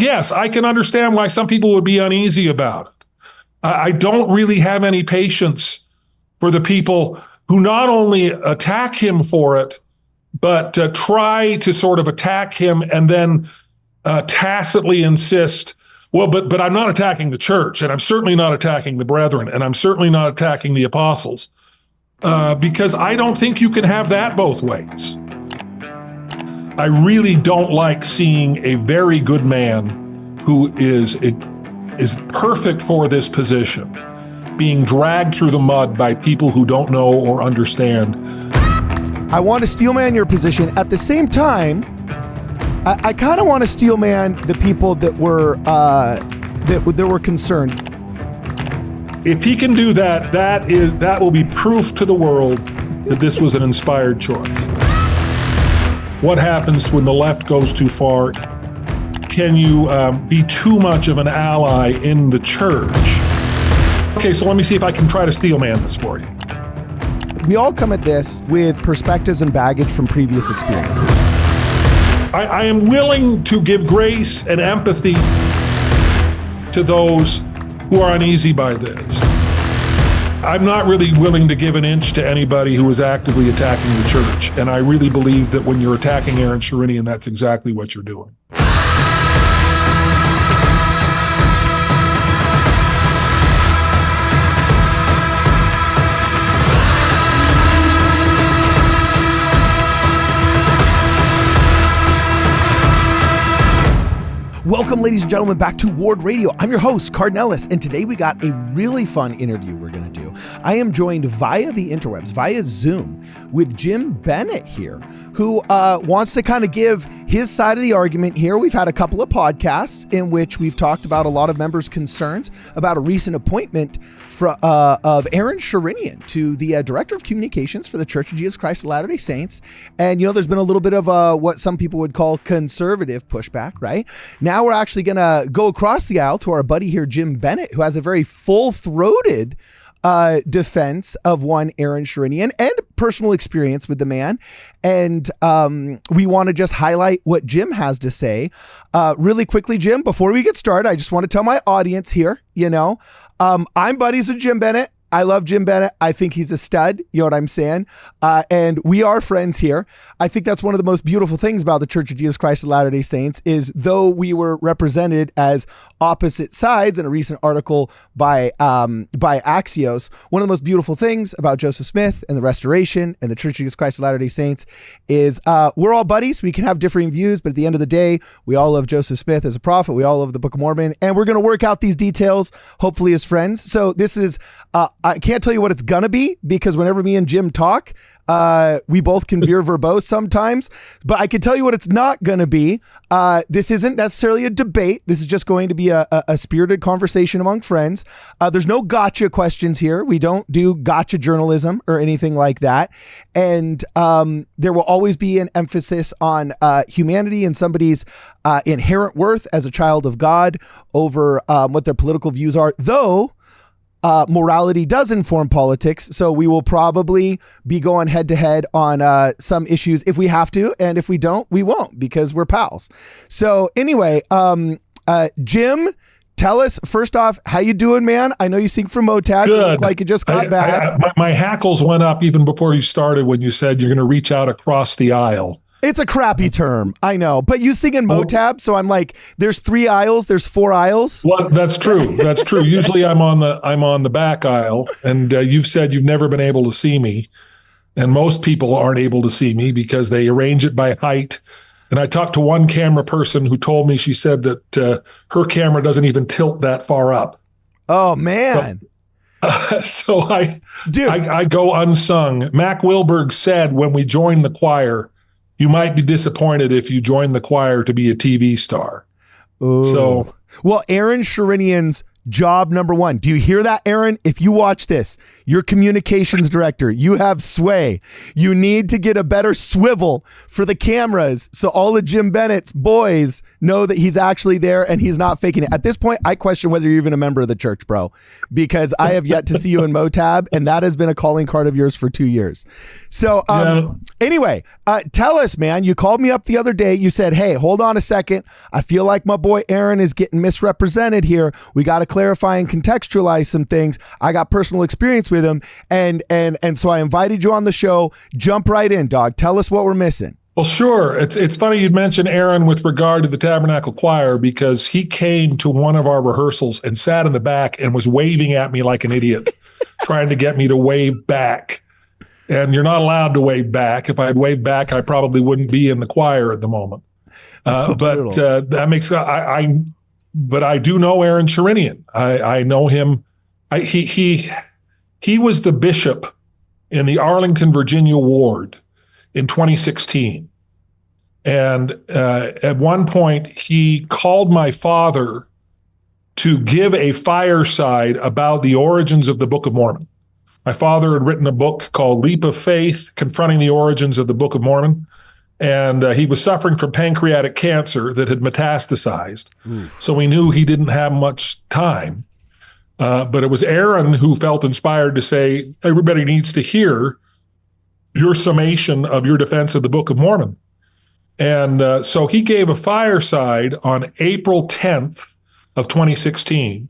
yes, I can understand why some people would be uneasy about it. I don't really have any patience for the people who not only attack him for it, but try to sort of attack him and then tacitly insist, well, but I'm not attacking the church, and I'm certainly not attacking the brethren, and I'm certainly not attacking the apostles, because I don't think you can have that both ways. I really don't like seeing a very good man who is perfect for this position being dragged through the mud by people who don't know or understand. I want to steelman your position. At the same time, I kind of want to steelman the people that were concerned. If he can do that, that will be proof to the world that this was an inspired choice. What happens when the left goes too far? Can you be too much of an ally in the church? Okay, so let me see if I can try to steelman this for you. We all come at this with perspectives and baggage from previous experiences. I am willing to give grace and empathy to those who are uneasy by this. I'm not really willing to give an inch to anybody who is actively attacking the church. And I really believe that when you're attacking Aaron Sherinian, that's exactly what you're doing. Welcome, ladies and gentlemen, back to Ward Radio. I'm your host, Cardinellis, and today we got a really fun interview we're going to do. I am joined via the interwebs, via Zoom, with Jim Bennett here, who wants to kind of give his side of the argument here. We've had a couple of podcasts in which we've talked about a lot of members' concerns about a recent appointment of Aaron Sherinian to the Director of Communications for the Church of Jesus Christ of Latter-day Saints. And, there's been a little bit of what some people would call conservative pushback, right? Now we're actually going to go across the aisle to our buddy here, Jim Bennett, who has a very full-throated defense of one Aaron Sherinian and personal experience with the man. And we want to just highlight what Jim has to say. Really quickly, Jim, before we get started, I just want to tell my audience here, I'm buddies with Jim Bennett. I love Jim Bennett. I think he's a stud. You know what I'm saying? And we are friends here. I think that's one of the most beautiful things about the Church of Jesus Christ of Latter-day Saints is though we were represented as opposite sides in a recent article by Axios, one of the most beautiful things about JosephSmith and the Restoration and the Church of Jesus Christ of Latter-day Saints is we're all buddies. We can have differing views, but at the end of the day, we all love JosephSmith as a prophet. We all love the Book of Mormon, and we're going to work out these details, hopefully as friends. So this is... I can't tell you what it's going to be because whenever me and Jim talk, we both can veer verbose sometimes, but I can tell you what it's not going to be. This isn't necessarily a debate. This is just going to be a spirited conversation among friends. There's no gotcha questions here. We don't do gotcha journalism or anything like that. And there will always be an emphasis on humanity and somebody's inherent worth as a child of God over what their political views are, though morality does inform politics, so we will probably be going head to head on some issues if we have to, and if we don't, we won't because we're pals. So anyway, Jim, tell us first off, how you doing, man? I know you sing for Motab. Good. You look like you just got back. My hackles went up even before you started when you said you're going to reach out across the aisle. It's a crappy term, I know, but you sing in Motab, so I'm like, there's 3 aisles, there's 4 aisles. Well, that's true. That's true. Usually I'm on the back aisle, and you've said you've never been able to see me, and most people aren't able to see me because they arrange it by height. And I talked to one camera person who told me, she said that her camera doesn't even tilt that far up. Oh man. So I go unsung. Mac Wilberg said when we joined the choir, you might be disappointed if you join the choir to be a TV star. Ooh. So, well, Aaron Sherinian's Job number one. Do you hear that, Aaron? If you watch this, your communications director, you have sway. You need to get a better swivel for the cameras so all of Jim Bennett's boys know that he's actually there and he's not faking it. At this point, I question whether you're even a member of the church, bro, because I have yet to see you in Motab, and that has been a calling card of yours for 2 years. So anyway, tell us, man, you called me up the other day. You said, hey, hold on a second. I feel like my boy Aaron is getting misrepresented here. We got to clarify and contextualize some things. I got personal experience with him, and so I invited you on the show. Jump right in, dog. Tell us what we're missing. Well, sure. It's funny you'd mention Aaron with regard to the Tabernacle Choir, because he came to one of our rehearsals and sat in the back and was waving at me like an idiot, trying to get me to wave back. And you're not allowed to wave back. If I'd waved back, I probably wouldn't be in the choir at the moment. But that makes but I do know Aaron Sherinian. I know him. He was the bishop in the Arlington, Virginia ward in 2016. And at one point, he called my father to give a fireside about the origins of the Book of Mormon. My father had written a book called Leap of Faith, Confronting the Origins of the Book of Mormon. And he was suffering from pancreatic cancer that had metastasized. Oof. So we knew he didn't have much time. But it was Aaron who felt inspired to say, everybody needs to hear your summation of your defense of the Book of Mormon. And so he gave a fireside on April 10th of 2016,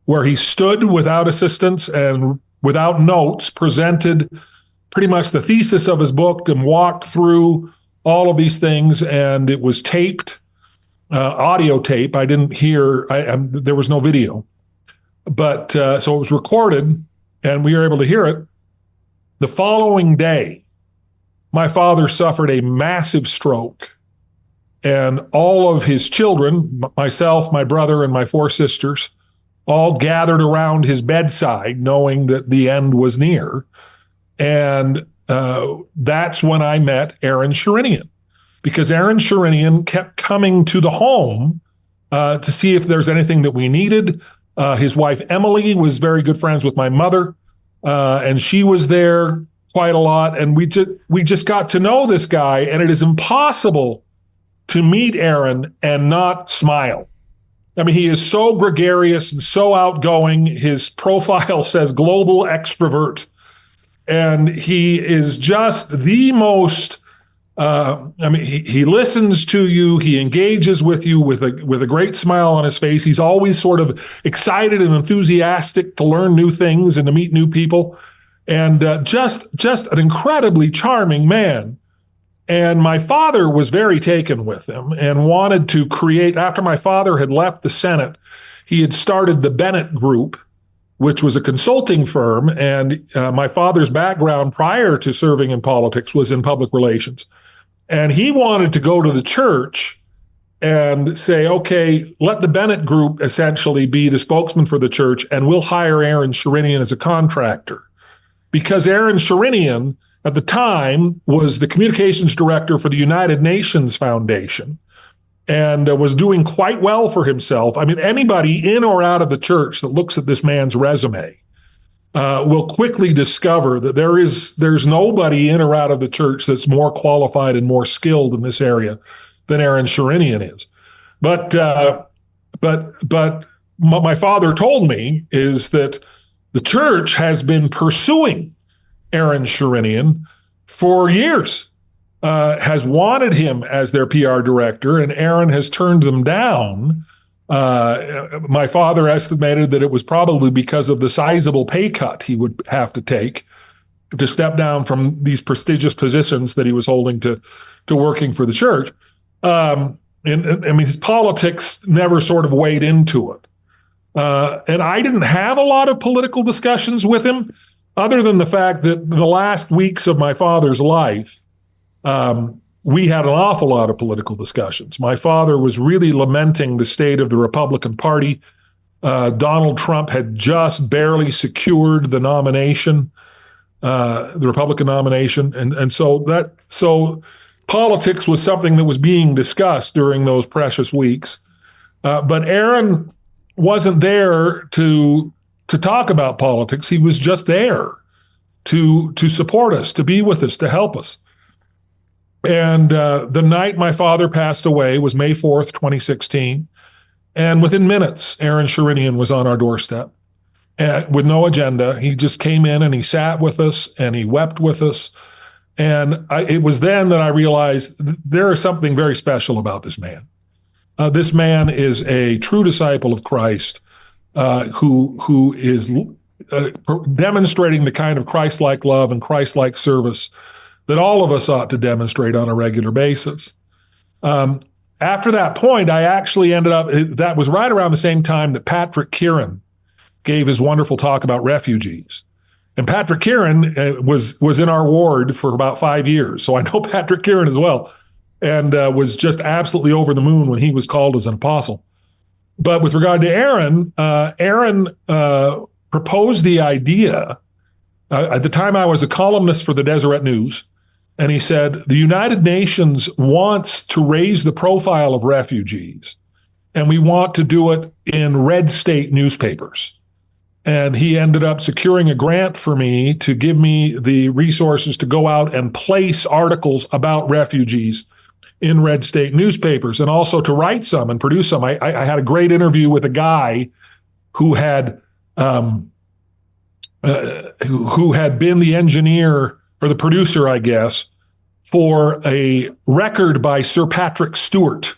where he stood without assistance and without notes, presented pretty much the thesis of his book and walked through all of these things, and it was taped, audio tape. I didn't hear, there was no video. But so it was recorded, and we were able to hear it. The following day, my father suffered a massive stroke, and all of his children, myself, my brother, and my 4 sisters, all gathered around his bedside, knowing that the end was near. And that's when I met Aaron Sherinian, because Aaron Sherinian kept coming to the home to see if there's anything that we needed. His wife, Emily, was very good friends with my mother, and she was there quite a lot. And we just got to know this guy, and it is impossible to meet Aaron and not smile. I mean, he is so gregarious and so outgoing. His profile says global extrovert. And he is just the most, he listens to you. He engages with you with a great smile on his face. He's always sort of excited and enthusiastic to learn new things and to meet new people. And just an incredibly charming man. And my father was very taken with him and wanted to create, after my father had left the Senate, he had started the Bennett Group, which was a consulting firm. And my father's background prior to serving in politics was in public relations. And he wanted to go to the church and say, okay, let the Bennett Group essentially be the spokesman for the church, and we'll hire Aaron Sherinian as a contractor. Because Aaron Sherinian, at the time, was the communications director for the United Nations Foundation and was doing quite well for himself. I mean, anybody in or out of the church that looks at this man's resume will quickly discover that there's nobody in or out of the church that's more qualified and more skilled in this area than Aaron Sherinian is. But my father told me is that the church has been pursuing Aaron Sherinian for years, has wanted him as their PR director, and Aaron has turned them down. My father estimated that it was probably because of the sizable pay cut he would have to take to step down from these prestigious positions that he was holding to working for the church. And I mean, his politics never sort of weighed into it. And I didn't have a lot of political discussions with him, other than the fact that the last weeks of my father's life, we had an awful lot of political discussions. My father was really lamenting the state of the Republican Party. Donald Trump had just barely secured the nomination, the Republican nomination. And so politics was something that was being discussed during those precious weeks. But Aaron wasn't there to talk about politics. He was just there to support us, to be with us, to help us. And the night my father passed away was May 4th, 2016. And within minutes, Aaron Sherinian was on our doorstep with no agenda. He just came in and he sat with us and he wept with us. And it was then that I realized there is something very special about this man. This man is a true disciple of Christ who is demonstrating the kind of Christ-like love and Christ-like service that all of us ought to demonstrate on a regular basis. After that point, I actually ended up, that was right around the same time that Patrick Kieran gave his wonderful talk about refugees. And Patrick Kieran was in our ward for about 5 years. So I know Patrick Kieran as well, and was just absolutely over the moon when he was called as an apostle. But with regard to Aaron, Aaron proposed the idea. At the time, I was a columnist for the Deseret News, and he said, the United Nations wants to raise the profile of refugees, and we want to do it in red state newspapers. And he ended up securing a grant for me to give me the resources to go out and place articles about refugees in red state newspapers, and also to write some and produce some. I had a great interview with a guy who had been the engineer or the producer, I guess, for a record by Sir Patrick Stewart,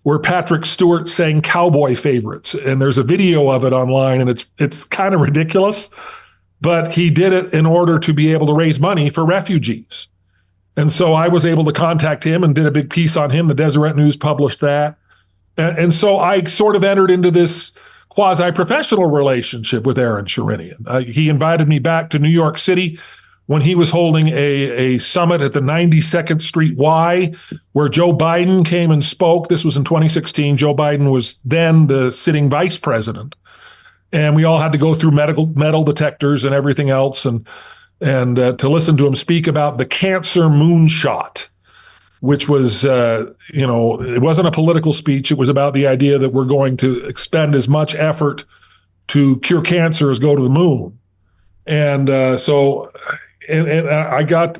where Patrick Stewart sang cowboy favorites. And there's a video of it online, and it's kind of ridiculous, but he did it in order to be able to raise money for refugees. And so I was able to contact him and did a big piece on him. The Deseret News published that. And so I sort of entered into this quasi-professional relationship with Aaron Sherinian. He invited me back to New York City when he was holding a summit at the 92nd Street Y, where Joe Biden came and spoke. This was in 2016. Joe Biden was then the sitting vice president. And we all had to go through metal detectors and everything else, and to listen to him speak about the cancer moonshot, which was, it wasn't a political speech. It was about the idea that we're going to expend as much effort to cure cancer as go to the moon. And I got,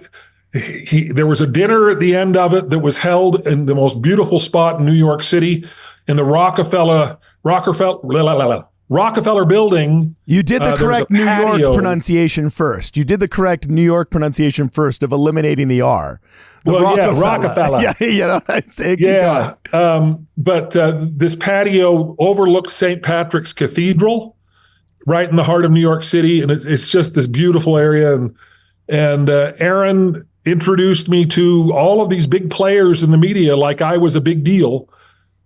there was a dinner at the end of it that was held in the most beautiful spot in New York City, in the Rockefeller building. You did the correct New York pronunciation first. You did the correct New York pronunciation first of eliminating the R. Rockefeller. Yeah, you know what I'm saying? Yeah. But this patio overlooks St. Patrick's Cathedral, right in the heart of New York City. And it's just this beautiful area. And Aaron introduced me to all of these big players in the media like I was a big deal.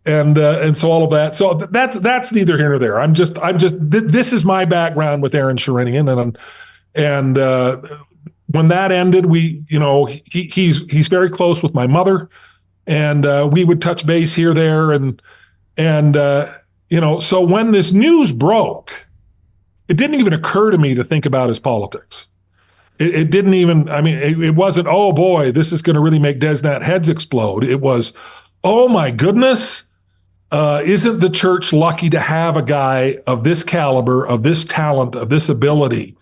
And so all of that. So that's neither here nor there. I'm just this is my background with Aaron Sherinian, and when that ended, he's very close with my mother, and we would touch base here, there, and so when this news broke, it didn't even occur to me to think about his politics. It didn't even. I mean, it wasn't, oh boy, this is going to really make DesNat heads explode. It was, oh my goodness. Isn't the church lucky to have a guy of this caliber, of this talent, of this ability?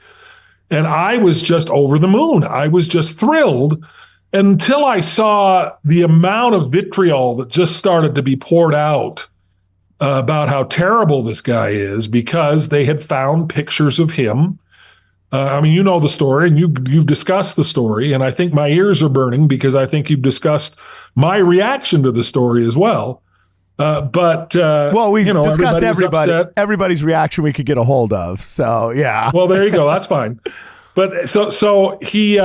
And I was just over the moon. I was just thrilled until I saw the amount of vitriol that just started to be poured out about how terrible this guy is, because they had found pictures of him. I mean, you know the story, and you've discussed the story, and I think my ears are burning because I think you've discussed my reaction to the story as well. Well, we've discussed everybo's reaction we could get a hold of. So yeah. Well, there you go. That's fine. But so he,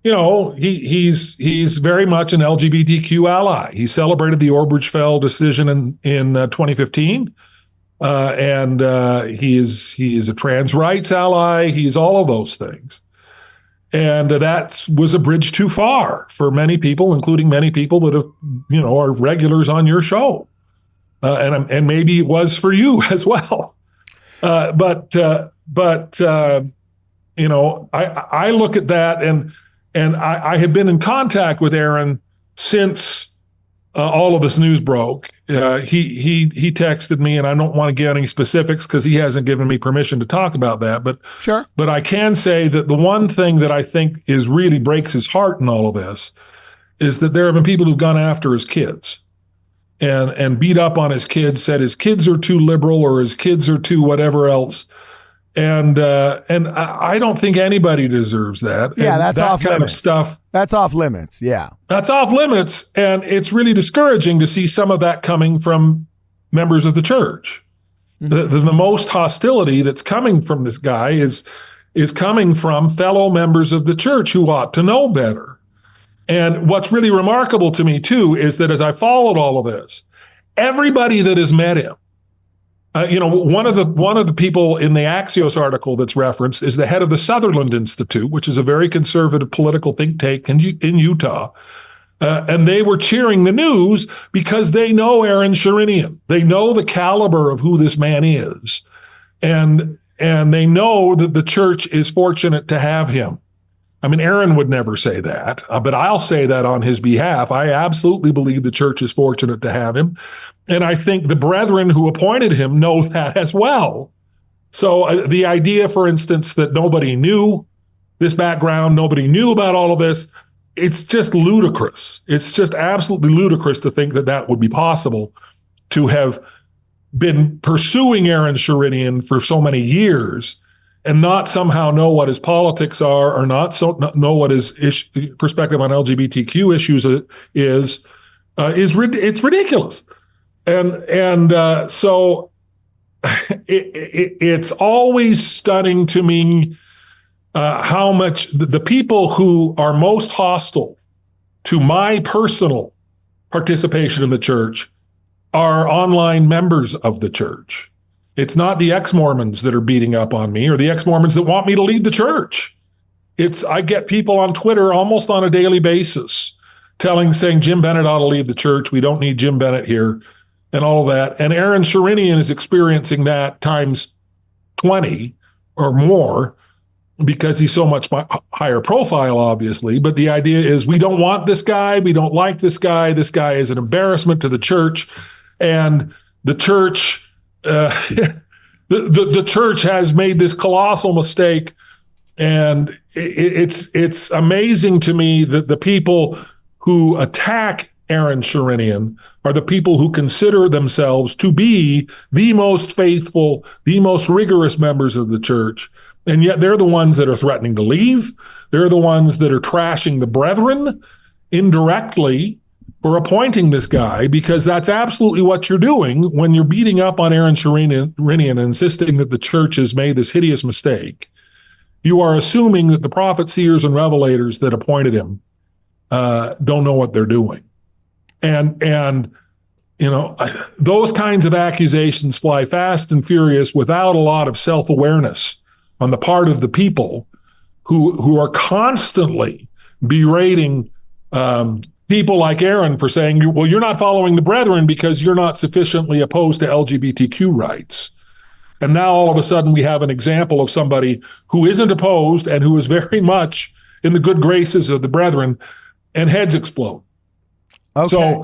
he's very much an LGBTQ ally. He celebrated the Obergefell decision in 2015, and he is a trans rights ally. He's all of those things. And that was a bridge too far for many people, including many people that have, are regulars on your show, and maybe it was for you as well. But I look at that, and I have been in contact with Aaron since all of this news broke, he texted me, and I don't want to get any specifics because he hasn't given me permission to talk about that. But Sure. But I can say that the one thing that I think is really breaks his heart in all of this is that there have been people who've gone after his kids and beat up on his kids, said his kids are too liberal or his kids are too whatever else. And I don't think anybody deserves that. Yeah, and that's that off kind limits. of stuff. That's off limits. Yeah. That's off limits. And it's really discouraging to see some of that coming from members of the church. Mm-hmm. The most hostility that's coming from this guy is coming from fellow members of the church who ought to know better. And what's really remarkable to me, too, is that as I followed all of this, everybody that has met him, one of the people in the Axios article that's referenced is the head of the Sutherland Institute, which is a very conservative political think tank in Utah. And they were cheering the news because they know Aaron Sherinian. They know the caliber of who this man is. And they know that the church is fortunate to have him. I mean, Aaron would never say that, but I'll say that on his behalf. I absolutely believe the church is fortunate to have him. And I think the brethren who appointed him know that as well. So the idea, for instance, that nobody knew this background, nobody knew about all of this, it's just ludicrous. It's just absolutely ludicrous to think that that would be possible, to have been pursuing Aaron Sherinian for so many years and not somehow know what his politics are or not know what his perspective on LGBTQ issues is it's ridiculous. And so it's always stunning to me how much the people who are most hostile to my personal participation in the church are online members of the church. It's not the ex-Mormons that are beating up on me or the ex-Mormons that want me to leave the church. I get people on Twitter almost on a daily basis saying Jim Bennett ought to leave the church. We don't need Jim Bennett here. And all of that. And Aaron Sherinian is experiencing that times 20 or more because he's so much higher profile, obviously. But the idea is we don't want this guy. We don't like this guy. This guy is an embarrassment to the church. And the church, the church has made this colossal mistake. And it's amazing to me that the people who attack Aaron Sherinian are the people who consider themselves to be the most faithful, the most rigorous members of the church. And yet they're the ones that are threatening to leave. They're the ones that are trashing the brethren indirectly for appointing this guy, because that's absolutely what you're doing when you're beating up on Aaron Sherinian and insisting that the church has made this hideous mistake. You are assuming that the prophets, seers, and revelators that appointed him don't know what they're doing. And those kinds of accusations fly fast and furious without a lot of self-awareness on the part of the people who are constantly berating people like Aaron for saying, well, you're not following the brethren because you're not sufficiently opposed to LGBTQ rights. And now all of a sudden we have an example of somebody who isn't opposed and who is very much in the good graces of the brethren, and heads explode. Okay.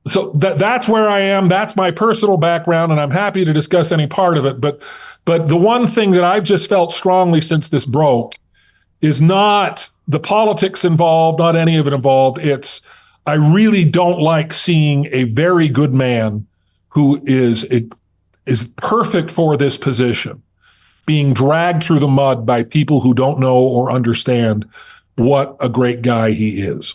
So that's where I am. That's my personal background, and I'm happy to discuss any part of it. But the one thing that I've just felt strongly since this broke is not the politics involved, not any of it involved. It's I really don't like seeing a very good man who is perfect for this position being dragged through the mud by people who don't know or understand what a great guy he is.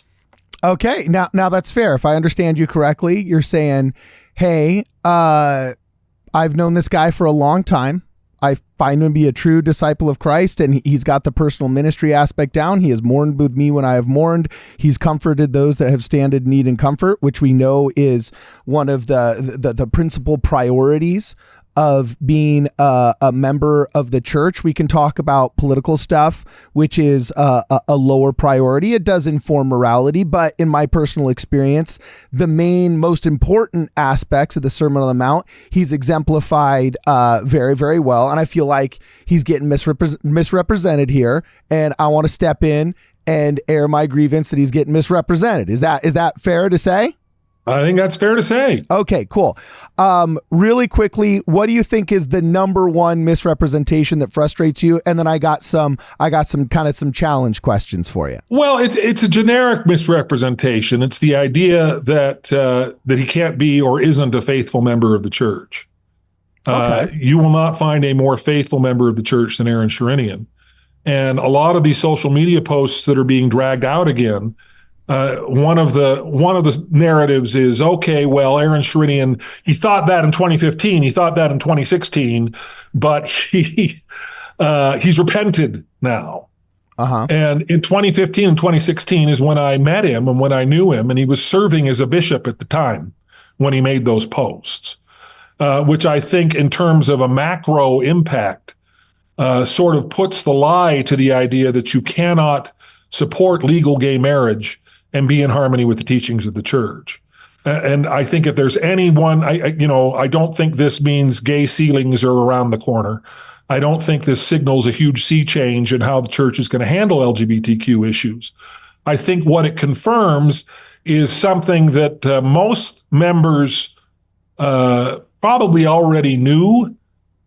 Okay, now that's fair. If I understand you correctly, you're saying, hey, I've known this guy for a long time. I find him to be a true disciple of Christ, and he's got the personal ministry aspect down. He has mourned with me when I have mourned. He's comforted those that have stand in need and comfort, which we know is one of the principal priorities of being a member of the church. We can talk about political stuff, which is a lower priority. It does inform morality, but in my personal experience, the main, most important aspects of the Sermon on the Mount, he's exemplified very, very well. And I feel like he's getting misrepresented here. And I want to step in and air my grievance that he's getting misrepresented. Is that fair to say? I think that's fair to say. Okay, cool. Really quickly, what do you think is the number one misrepresentation that frustrates you? And then I got some challenge questions for you. Well, it's a generic misrepresentation. It's the idea that he can't be or isn't a faithful member of the church. Okay. You will not find a more faithful member of the church than Aaron Sherinian. And a lot of these social media posts that are being dragged out again, one of the narratives is, okay, well, Aaron Sherinian, he thought that in 2015, he thought that in 2016, but he's repented now. Uh-huh. And in 2015 and 2016 is when I met him and when I knew him, and he was serving as a bishop at the time when he made those posts, which I think in terms of a macro impact sort of puts the lie to the idea that you cannot support legal gay marriage and be in harmony with the teachings of the church. And I think if there's anyone, I don't think this means gay ceilings are around the corner. I don't think this signals a huge sea change in how the church is going to handle LGBTQ issues. I think what it confirms is something that most members probably already knew,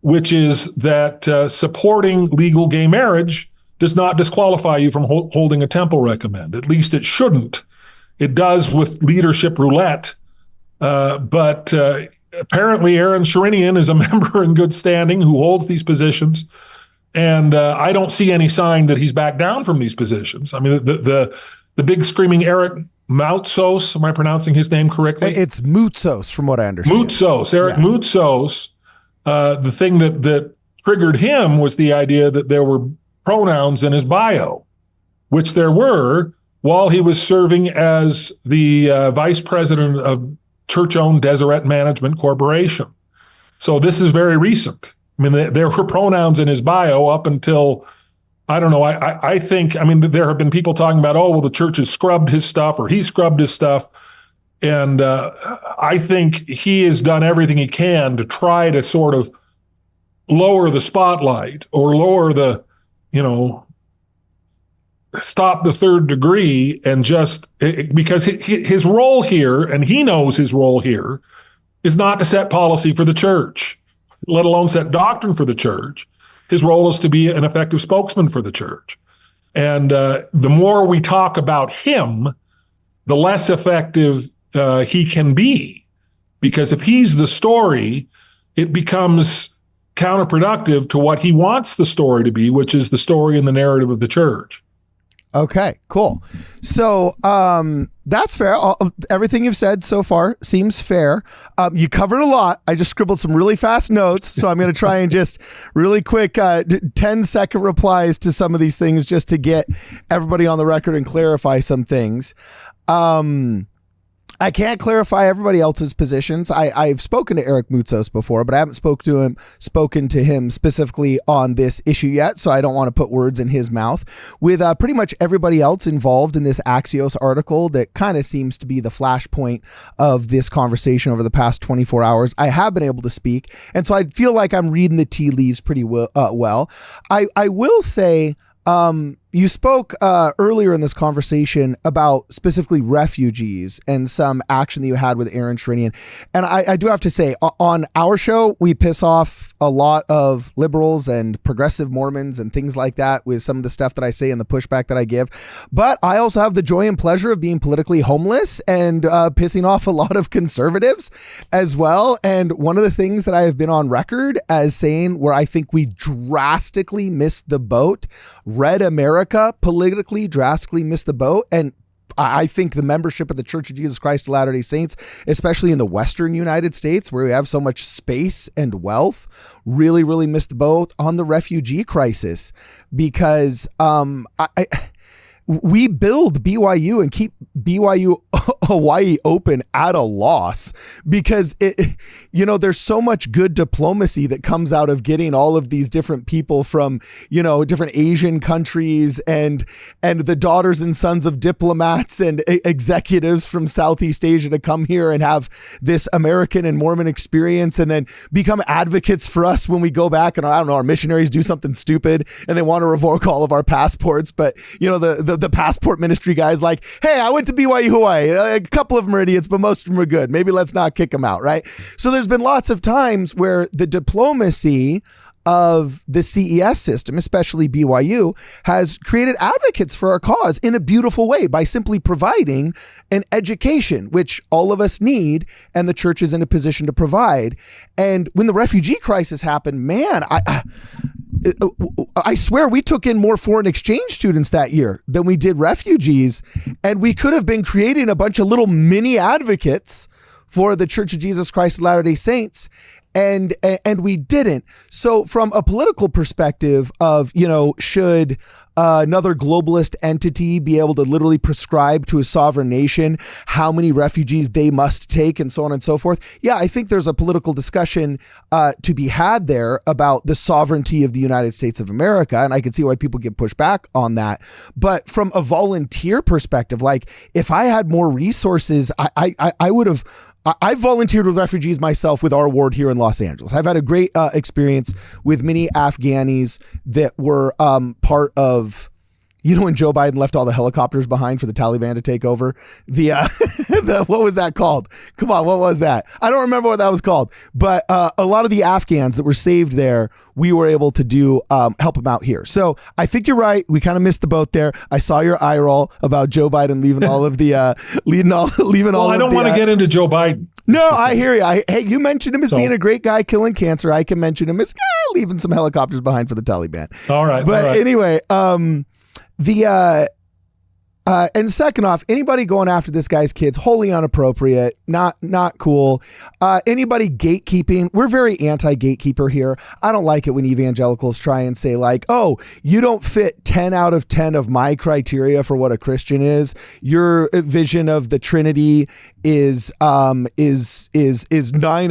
which is that supporting legal gay marriage does not disqualify you from holding a temple recommend. At least it shouldn't. It does with leadership roulette. But apparently Aaron Sherinian is a member in good standing who holds these positions. And I don't see any sign that he's backed down from these positions. I mean, the big screaming Eric Moutsos, am I pronouncing his name correctly? It's Moutsos, from what I understand. Eric Moutsos. The thing that triggered him was the idea that there were pronouns in his bio, which there were while he was serving as the vice president of church-owned Deseret Management Corporation. So this is very recent. I mean, there were pronouns in his bio up until, I don't know, I think, there have been people talking about, oh, well, the church has scrubbed his stuff or he scrubbed his stuff. And I think he has done everything he can to try to sort of lower the spotlight or lower the, stop the third degree and because his role here, and he knows his role here, is not to set policy for the church, let alone set doctrine for the church. His role is to be an effective spokesman for the church. And the more we talk about him, the less effective he can be. Because if he's the story, it becomes counterproductive to what he wants the story to be, which is the story and the narrative of the church. Okay, cool. So that's fair. Everything you've said so far seems fair. You covered a lot. I just scribbled some really fast notes, so I'm going to try and just really quick 10-second replies to some of these things just to get everybody on the record and clarify some things. I can't clarify everybody else's positions. I've spoken to Eric Moutsos before, but I haven't spoken to him specifically on this issue yet, so I don't want to put words in his mouth. With pretty much everybody else involved in this Axios article that kind of seems to be the flashpoint of this conversation over the past 24 hours, I have been able to speak, and so I feel like I'm reading the tea leaves pretty well. I will say, you spoke earlier in this conversation about specifically refugees and some action that you had with Aaron Sherinian. And I do have to say, on our show, we piss off a lot of liberals and progressive Mormons and things like that with some of the stuff that I say and the pushback that I give. But I also have the joy and pleasure of being politically homeless and pissing off a lot of conservatives as well. And one of the things that I have been on record as saying where I think we drastically missed the boat, Red America politically drastically missed the boat. And I think the membership of the Church of Jesus Christ of Latter-day Saints, especially in the Western United States where we have so much space and wealth, really, really missed the boat on the refugee crisis because we build BYU and keep BYU Hawaii open at a loss because there's so much good diplomacy that comes out of getting all of these different people from, different Asian countries and the daughters and sons of diplomats and executives from Southeast Asia to come here and have this American and Mormon experience and then become advocates for us when we go back and, I don't know, our missionaries do something stupid and they want to revoke all of our passports. But, the the passport ministry guys like, hey, I went to BYU Hawaii. A couple of them are idiots, but most of them are good. Maybe let's not kick them out, right? So there's been lots of times where the diplomacy of the CES system, especially BYU, has created advocates for our cause in a beautiful way by simply providing an education, which all of us need, and the church is in a position to provide. And when the refugee crisis happened, man, I swear we took in more foreign exchange students that year than we did refugees, and we could have been creating a bunch of little mini advocates for the Church of Jesus Christ of Latter-day Saints. And we didn't. So from a political perspective of, should another globalist entity be able to literally prescribe to a sovereign nation how many refugees they must take and so on and so forth? Yeah, I think there's a political discussion to be had there about the sovereignty of the United States of America. And I can see why people get pushed back on that. But from a volunteer perspective, like if I had more resources, I would have... I've volunteered with refugees myself with our ward here in Los Angeles. I've had a great experience with many Afghanis that were part of, when Joe Biden left all the helicopters behind for the Taliban to take over, what was that called? Come on, what was that? I don't remember what that was called, but a lot of the Afghans that were saved there, we were able to do help them out here. So I think you're right. We kind of missed the boat there. I saw your eye roll about Joe Biden leaving all of the I don't want to get into Joe Biden. No, I hear you. Hey, you mentioned him as being a great guy killing cancer. I can mention him as leaving some helicopters behind for the Taliban. All right. But anyway, and second off, anybody going after this guy's kids, wholly inappropriate, not cool. Anybody gatekeeping, we're very anti-gatekeeper here. I don't like it when evangelicals try and say like, oh, you don't fit 10 out of 10 of my criteria for what a Christian is. Your vision of the Trinity is 9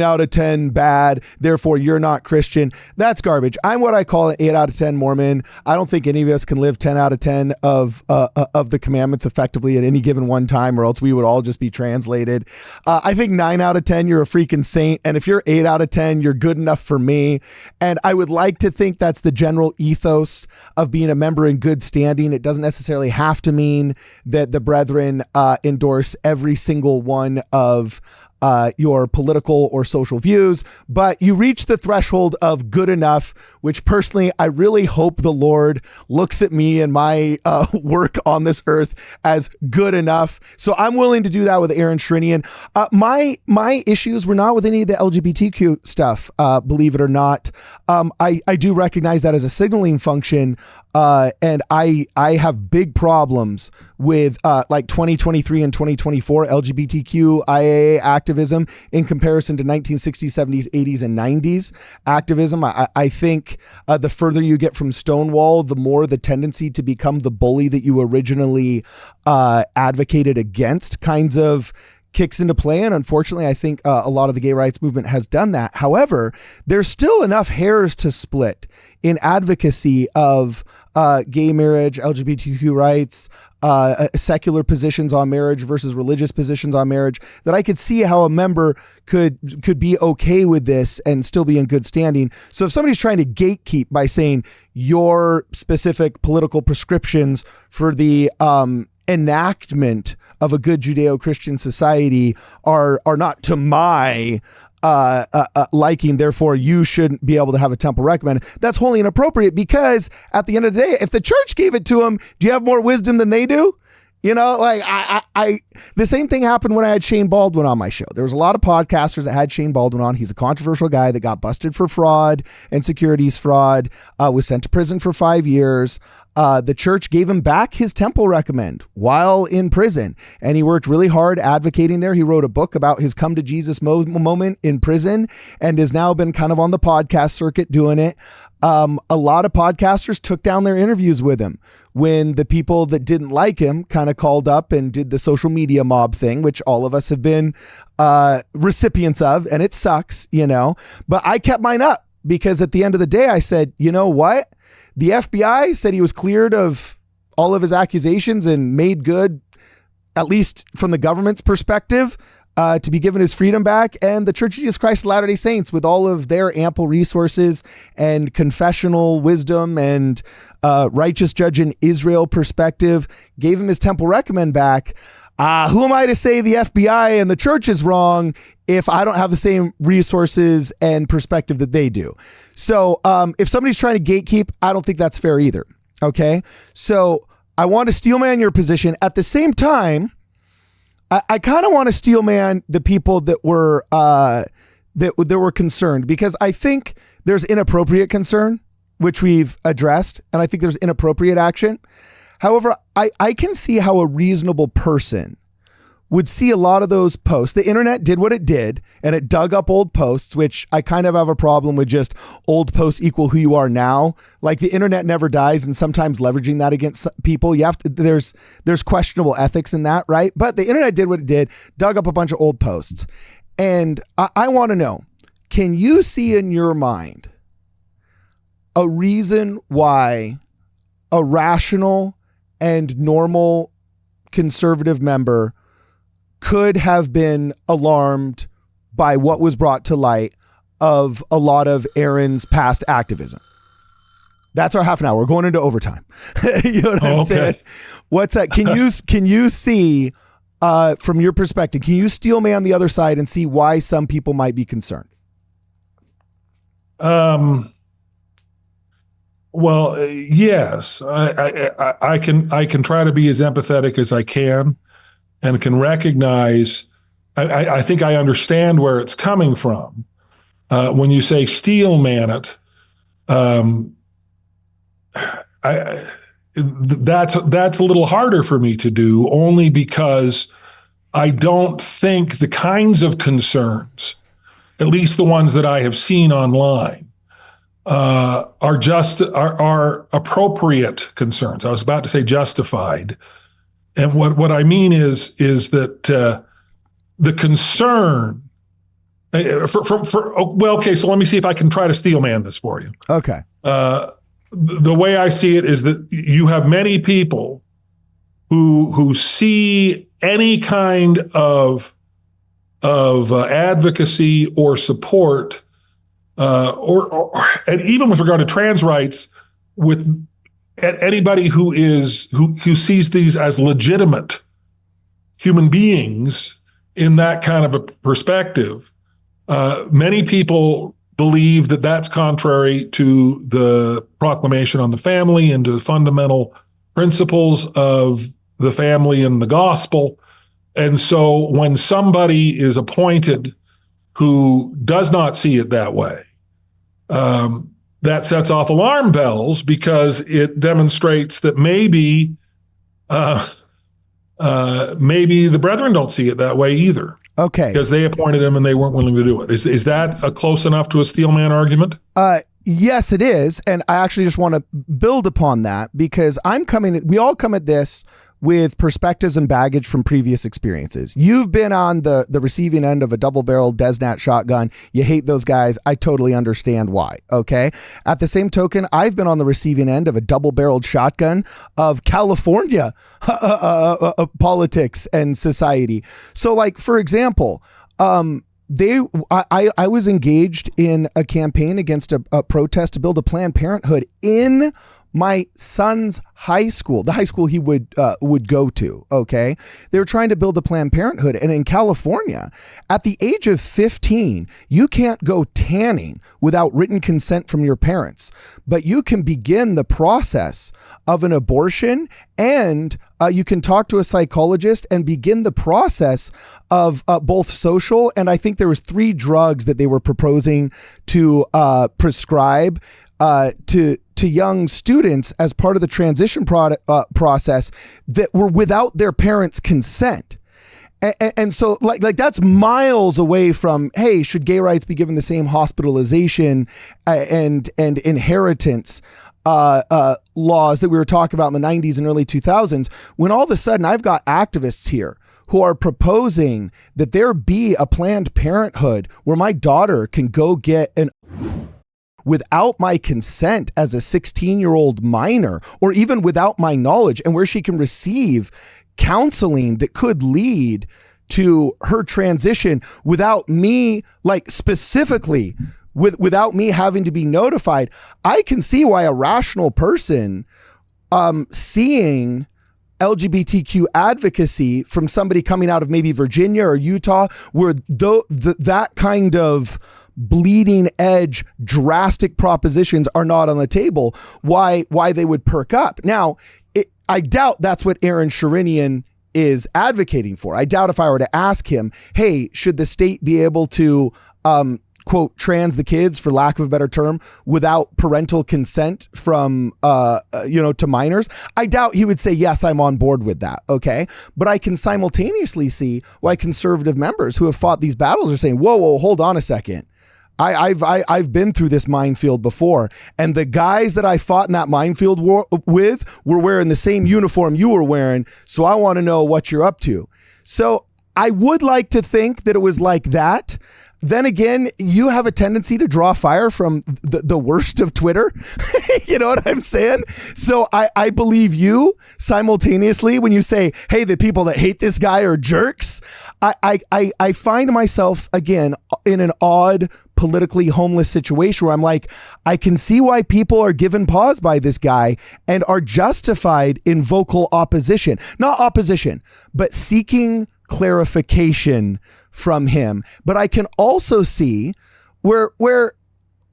out of 10 bad. Therefore, you're not Christian. That's garbage. I'm what I call an 8 out of 10 Mormon. I don't think any of us can live 10 out of 10 of the commandments effectively at any given one time, or else we would all just be translated. I think 9 out of 10, you're a freaking saint. And if you're 8 out of 10, you're good enough for me. And I would like to think that's the general ethos of being a member in good standing. It doesn't necessarily have to mean that the brethren endorse every single one of your political or social views, but you reach the threshold of good enough, which personally, I really hope the Lord looks at me and my work on this earth as good enough. So I'm willing to do that with Aaron Sherinian. My issues were not with any of the LGBTQ stuff, believe it or not. I do recognize that as a signaling function, and I have big problems with like 2023 and 2024 LGBTQIA activism in comparison to 1960s, 70s, 80s, and 90s activism. I think the further you get from Stonewall, the more the tendency to become the bully that you originally advocated against kinds of kicks into play. And unfortunately, I think a lot of the gay rights movement has done that. However, there's still enough hairs to split in advocacy of gay marriage, LGBTQ rights, secular positions on marriage versus religious positions on marriage, that I could see how a member could be okay with this and still be in good standing. So if somebody's trying to gatekeep by saying your specific political prescriptions for the enactment of a good Judeo-Christian society are not to my liking, therefore you shouldn't be able to have a temple recommended, that's wholly inappropriate, because at the end of the day, if the church gave it to them, do you have more wisdom than they do? Like the same thing happened when I had Shane Baldwin on my show. There was a lot of podcasters that had Shane Baldwin on. He's a controversial guy that got busted for fraud and securities fraud, was sent to prison for 5 years. The church gave him back his temple recommend while in prison, and he worked really hard advocating there. He wrote a book about his come to Jesus moment in prison and has now been kind of on the podcast circuit doing it. A lot of podcasters took down their interviews with him when the people that didn't like him kind of called up and did the social media mob thing, which all of us have been recipients of, and it sucks, but I kept mine up, because at the end of the day, I said, you know what? The FBI said he was cleared of all of his accusations and made good, at least from the government's perspective. to be given his freedom back. And the Church of Jesus Christ of Latter-day Saints, with all of their ample resources and confessional wisdom and righteous judge in Israel perspective, gave him his temple recommend back. Who am I to say the FBI and the church is wrong if I don't have the same resources and perspective that they do? So if somebody's trying to gatekeep, I don't think that's fair either. Okay. So I want to steelman your position. At the same time, I kind of want to steelman the people that were that were concerned, because I think there's inappropriate concern, which we've addressed, and I think there's inappropriate action. However, I can see how a reasonable person would see a lot of those posts. The internet did what it did, and it dug up old posts, which I kind of have a problem with. Just old posts equal who you are now. Like, the internet never dies, and sometimes leveraging that against people, you have to, there's questionable ethics in that, right? But the internet did what it did, dug up a bunch of old posts. And I want to know, can you see in your mind a reason why a rational and normal conservative member could have been alarmed by what was brought to light of a lot of Aaron's past activism? That's our half an hour. We're going into overtime. You know what I'm saying? What's that? Can you see, from your perspective, can you steelman the other side and see why some people might be concerned? Well, yes, I can try to be as empathetic as I can, and can recognize. I think I understand where it's coming from. When you say steelman it, that's a little harder for me to do, only because I don't think the kinds of concerns, at least the ones that I have seen online, are appropriate concerns. I was about to say justified, and what I mean is that the concern. So let me see if I can try to steelman this for you. Okay. The way I see it is that you have many people who see any kind of advocacy or support, and even with regard to trans rights, with anybody who sees these as legitimate human beings in that kind of a perspective. Many people believe that that's contrary to the Proclamation on the Family and to the fundamental principles of the family and the gospel. And so when somebody is appointed who does not see it that way, that sets off alarm bells, because it demonstrates that maybe the brethren don't see it that way either. Okay. Because they appointed him and they weren't willing to do it. Is that a close enough to a steelman argument? Yes, it is. And I actually just want to build upon that, because we all come at this with perspectives and baggage from previous experiences. You've been on the receiving end of a double-barreled Desnat shotgun. You hate those guys. I totally understand why. Okay. At the same token, I've been on the receiving end of a double-barreled shotgun of California politics and society. So, like, for example, I was engaged in a campaign against a protest to build a Planned Parenthood in my son's high school, the high school he would go to. Okay. They were trying to build a Planned Parenthood. And in California, at the age of 15, you can't go tanning without written consent from your parents, but you can begin the process of an abortion, and you can talk to a psychologist and begin the process of both social, and I think there was 3 drugs that they were proposing to prescribe to young students as part of the transition process that were without their parents' consent. And so like that's miles away from, hey, should gay rights be given the same hospitalization and inheritance laws that we were talking about in the 90s and early 2000s, when all of a sudden I've got activists here who are proposing that there be a Planned Parenthood where my daughter can go get without my consent as a 16-year-old minor, or even without my knowledge, and where she can receive counseling that could lead to her transition without me, like specifically without me having to be notified, I can see why a rational person seeing LGBTQ advocacy from somebody coming out of maybe Virginia or Utah, where that kind of bleeding edge, drastic propositions are not on the table, why they would perk up. Now, I doubt that's what Aaron Sherinian is advocating for. I doubt if I were to ask him, hey, should the state be able to quote, trans the kids, for lack of a better term, without parental consent from, to minors, I doubt he would say, yes, I'm on board with that. Okay. But I can simultaneously see why conservative members who have fought these battles are saying, whoa, hold on a second. I've been through this minefield before, and the guys that I fought in that minefield with were wearing the same uniform you were wearing. So I want to know what you're up to. So I would like to think that it was like that. Then again, you have a tendency to draw fire from the worst of Twitter. You know what I'm saying? So I believe you simultaneously when you say, hey, the people that hate this guy are jerks. I find myself, again, in an odd, politically homeless situation where I'm like, I can see why people are given pause by this guy and are justified in vocal opposition. Not opposition, but seeking clarification from him. But I can also see where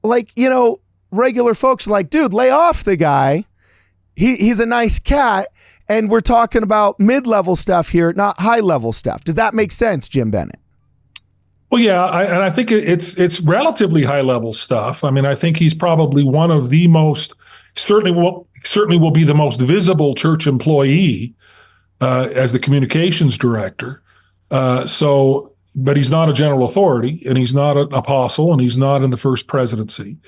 like, regular folks are like, dude, lay off the guy. He's a nice cat. And we're talking about mid-level stuff here, not high-level stuff. Does that make sense, Jim Bennett? Well, yeah, and I think it's relatively high-level stuff. I mean, I think he's probably one of the most, certainly will be the most visible church employee as the communications director. But he's not a general authority, and he's not an apostle, and he's not in the first presidency,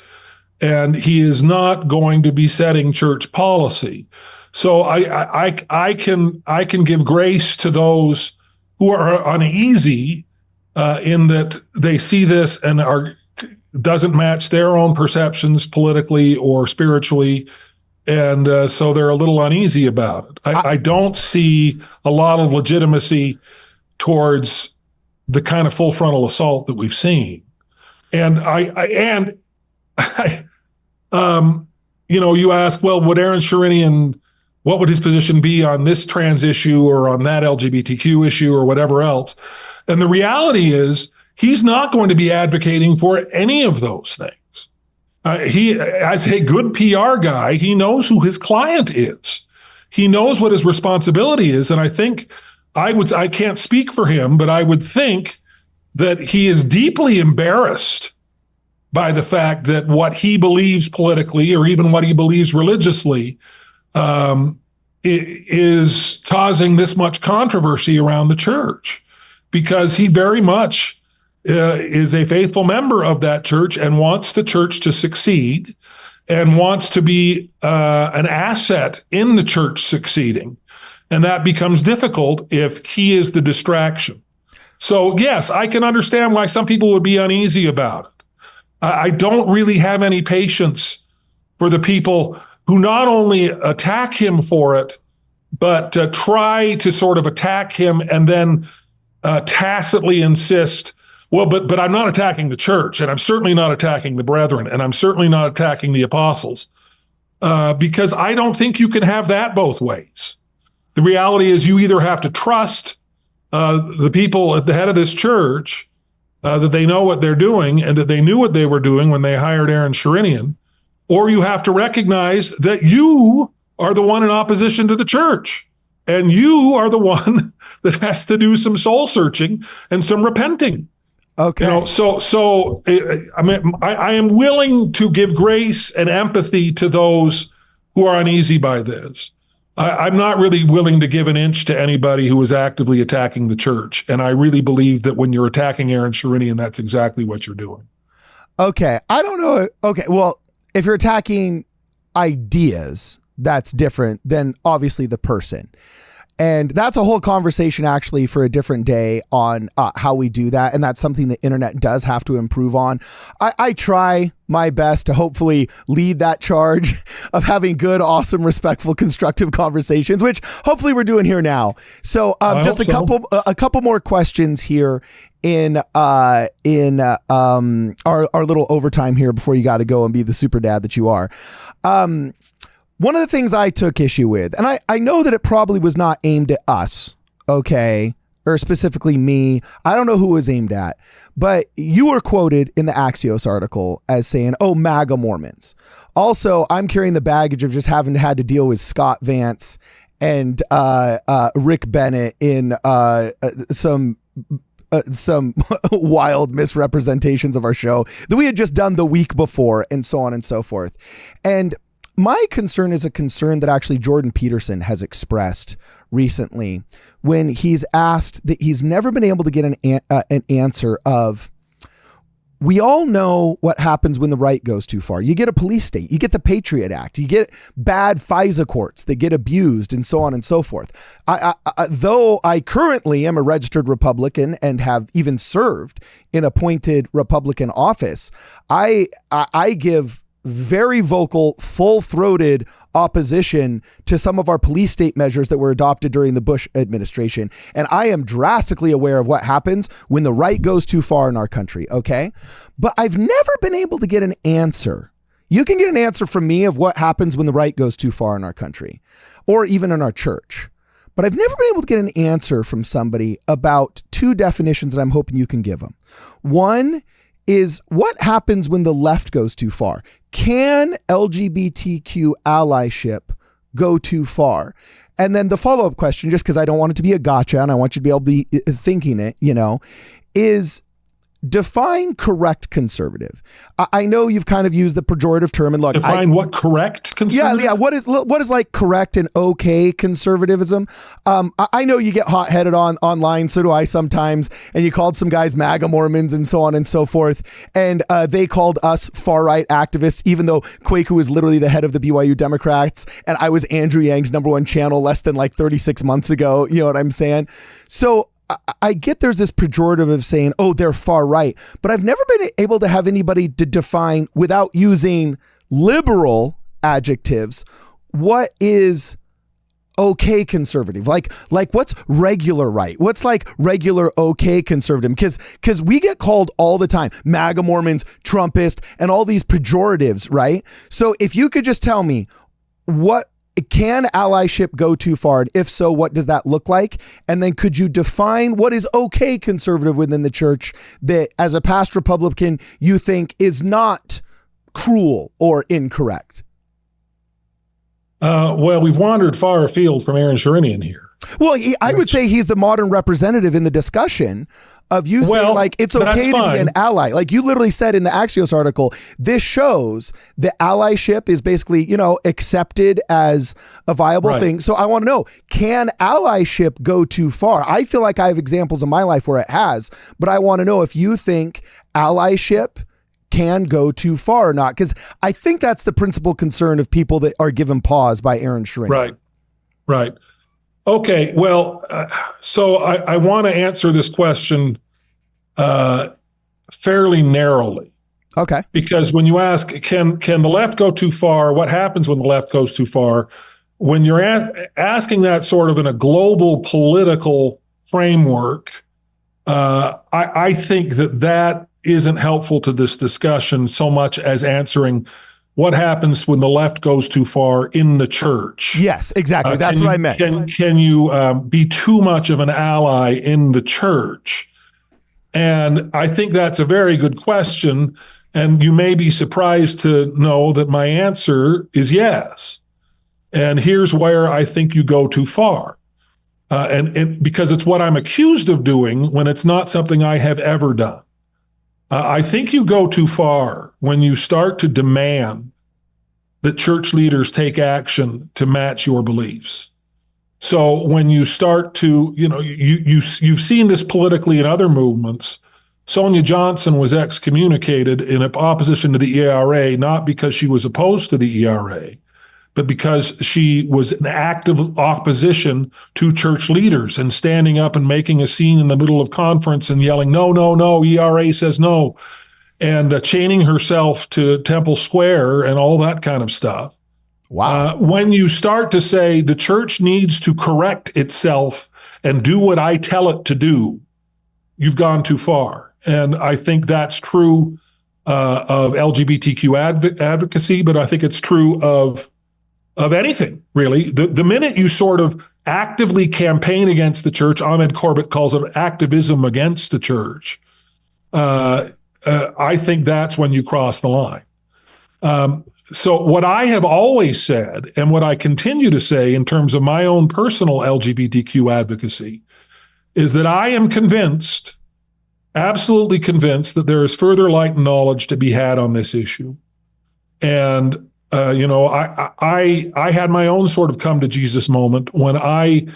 and he is not going to be setting church policy. So I can give grace to those who are uneasy in that they see this and doesn't match their own perceptions politically or spiritually, and so they're a little uneasy about it. I don't see a lot of legitimacy towards the kind of full frontal assault that we've seen. And you ask, well, would Aaron Sherinian, what would his position be on this trans issue or on that LGBTQ issue or whatever else? And the reality is he's not going to be advocating for any of those things. He, as a good PR guy, he knows who his client is. He knows what his responsibility is. And I think I can't speak for him, but I would think that he is deeply embarrassed by the fact that what he believes politically or even what he believes religiously is causing this much controversy around the church, because he very much is a faithful member of that church and wants the church to succeed and wants to be an asset in the church succeeding. And that becomes difficult if he is the distraction. So, yes, I can understand why some people would be uneasy about it. I don't really have any patience for the people who not only attack him for it, but try to sort of attack him and then tacitly insist, well, but I'm not attacking the church, and I'm certainly not attacking the brethren, and I'm certainly not attacking the apostles, because I don't think you can have that both ways. The reality is you either have to trust the people at the head of this church, that they know what they're doing and that they knew what they were doing when they hired Aaron Sherinian, or you have to recognize that you are the one in opposition to the church, and you are the one that has to do some soul searching and some repenting. Okay. I mean, I am willing to give grace and empathy to those who are uneasy by this. I'm not really willing to give an inch to anybody who is actively attacking the church. And I really believe that when you're attacking Aaron Sherinian, that's exactly what you're doing. Okay. I don't know. Okay. Well, if you're attacking ideas, that's different than obviously the person. And that's a whole conversation actually for a different day on how we do that. And that's something the internet does have to improve on. I try my best to hopefully lead that charge of having good, awesome, respectful, constructive conversations, which hopefully we're doing here now. So just a couple more questions here in our little overtime here before you got to go and be the super dad that you are. One of the things I took issue with, and I know that it probably was not aimed at us, okay, or specifically me. I don't know who it was aimed at, but you were quoted in the Axios article as saying, "Oh, MAGA Mormons." Also, I'm carrying the baggage of just having had to deal with Scott Vance and Rick Bennett in some wild misrepresentations of our show that we had just done the week before, and so on and so forth. And my concern is a concern that actually Jordan Peterson has expressed recently when he's asked that he's never been able to get an answer of, we all know what happens when the right goes too far. You get a police state, you get the Patriot Act, you get bad FISA courts that get abused, and so on and so forth. Though I currently am a registered Republican and have even served in appointed Republican office, I give very vocal, full-throated opposition to some of our police state measures that were adopted during the Bush administration. And I am drastically aware of what happens when the right goes too far in our country, okay? But I've never been able to get an answer. You can get an answer from me of what happens when the right goes too far in our country, or even in our church. But I've never been able to get an answer from somebody about two definitions that I'm hoping you can give them. One is, what happens when the left goes too far? Can LGBTQ allyship go too far? And then the follow-up question, just because I don't want it to be a gotcha and I want you to be able to be thinking it, is define correct conservative. I know you've kind of used the pejorative term, and look, define what correct conservative? Yeah. What is like correct and okay conservatism? I know you get hot-headed online. So do I sometimes. And you called some guys MAGA Mormons and so on and so forth. And they called us far-right activists, even though Kwaku is literally the head of the BYU Democrats. And I was Andrew Yang's #1 channel less than like 36 months ago. You know what I'm saying? So I get there's this pejorative of saying, oh, they're far right, but I've never been able to have anybody to define, without using liberal adjectives, what is okay conservative? Like what's regular right? What's like regular okay conservative? Because we get called all the time, MAGA Mormons, Trumpist, and all these pejoratives, right? So if you could just tell me, what can allyship go too far? And if so, what does that look like? And then could you define what is okay conservative within the church that, as a past Republican, you think is not cruel or incorrect? Well, we've wandered far afield from Aaron Sherinian here. Well, I would say he's the modern representative in the discussion of you saying, like, it's okay to be an ally. Like you literally said in the Axios article, this shows that allyship is basically, accepted as a viable thing. So I want to know, can allyship go too far? I feel like I have examples in my life where it has, but I want to know if you think allyship can go too far or not, because I think that's the principal concern of people that are given pause by Aaron Sherinian. Right. Okay, well, so I want to answer this question fairly narrowly. Okay. Because when you ask, can the left go too far? What happens when the left goes too far? When you're asking that sort of in a global political framework, I think that isn't helpful to this discussion so much as answering what happens when the left goes too far in the church. Yes, exactly. That's what I meant. Can you be too much of an ally in the church? And I think that's a very good question. And you may be surprised to know that my answer is yes. And here's where I think you go too far. And because it's what I'm accused of doing when it's not something I have ever done. I think you go too far when you start to demand that church leaders take action to match your beliefs. So when you start to, you've seen this politically in other movements. Sonia Johnson was excommunicated in opposition to the ERA, not because she was opposed to the ERA, but because she was in active opposition to church leaders and standing up and making a scene in the middle of conference and yelling, no, no, no, ERA says no, and chaining herself to Temple Square and all that kind of stuff. Wow. When you start to say the church needs to correct itself and do what I tell it to do, you've gone too far. And I think that's true of LGBTQ advocacy, but I think it's true of anything, really. The minute you sort of actively campaign against the church, Ahmed Corbett calls it activism against the church, I think that's when you cross the line. So what I have always said, and what I continue to say in terms of my own personal LGBTQ advocacy, is that I am convinced, absolutely convinced, that there is further light and knowledge to be had on this issue. And, I had my own sort of come to Jesus moment when I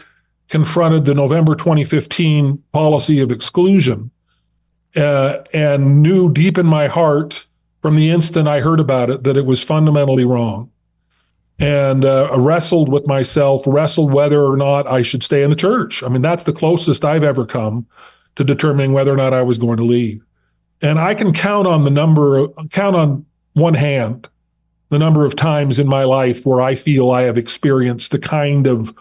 confronted the November 2015 policy of exclusion and knew deep in my heart from the instant I heard about it that it was fundamentally wrong, and wrestled with myself, wrestled whether or not I should stay in the church. I mean, that's the closest I've ever come to determining whether or not I was going to leave. And I can count on one hand the number of times in my life where I feel I have experienced the kind of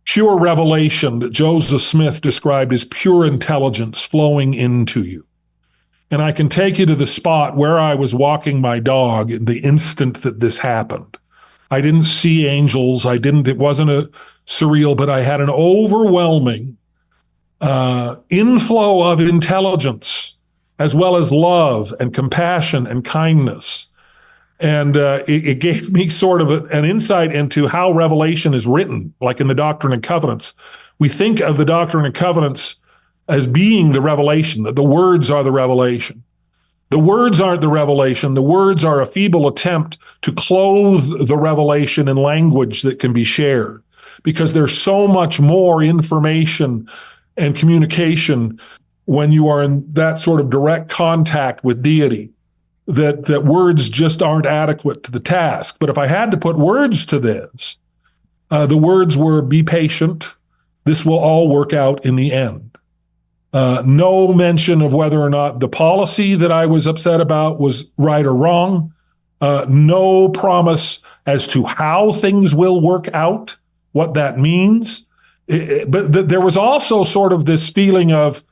pure revelation that Joseph Smith described as pure intelligence flowing into you. And I can take you to the spot where I was walking my dog in the instant that this happened. I didn't see angels. It wasn't a surreal, but I had an overwhelming inflow of intelligence, as well as love and compassion and kindness. And it gave me sort of an insight into how Revelation is written, like in the Doctrine and Covenants. We think of the Doctrine and Covenants as being the revelation, that the words are the revelation. The words aren't the revelation. The words are a feeble attempt to clothe the revelation in language that can be shared, because there's so much more information and communication when you are in that sort of direct contact with deity, that words just aren't adequate to the task. But if I had to put words to this, the words were, be patient. This will all work out in the end. No mention of whether or not the policy that I was upset about was right or wrong. No promise as to how things will work out, what that means. But there was also sort of this feeling of,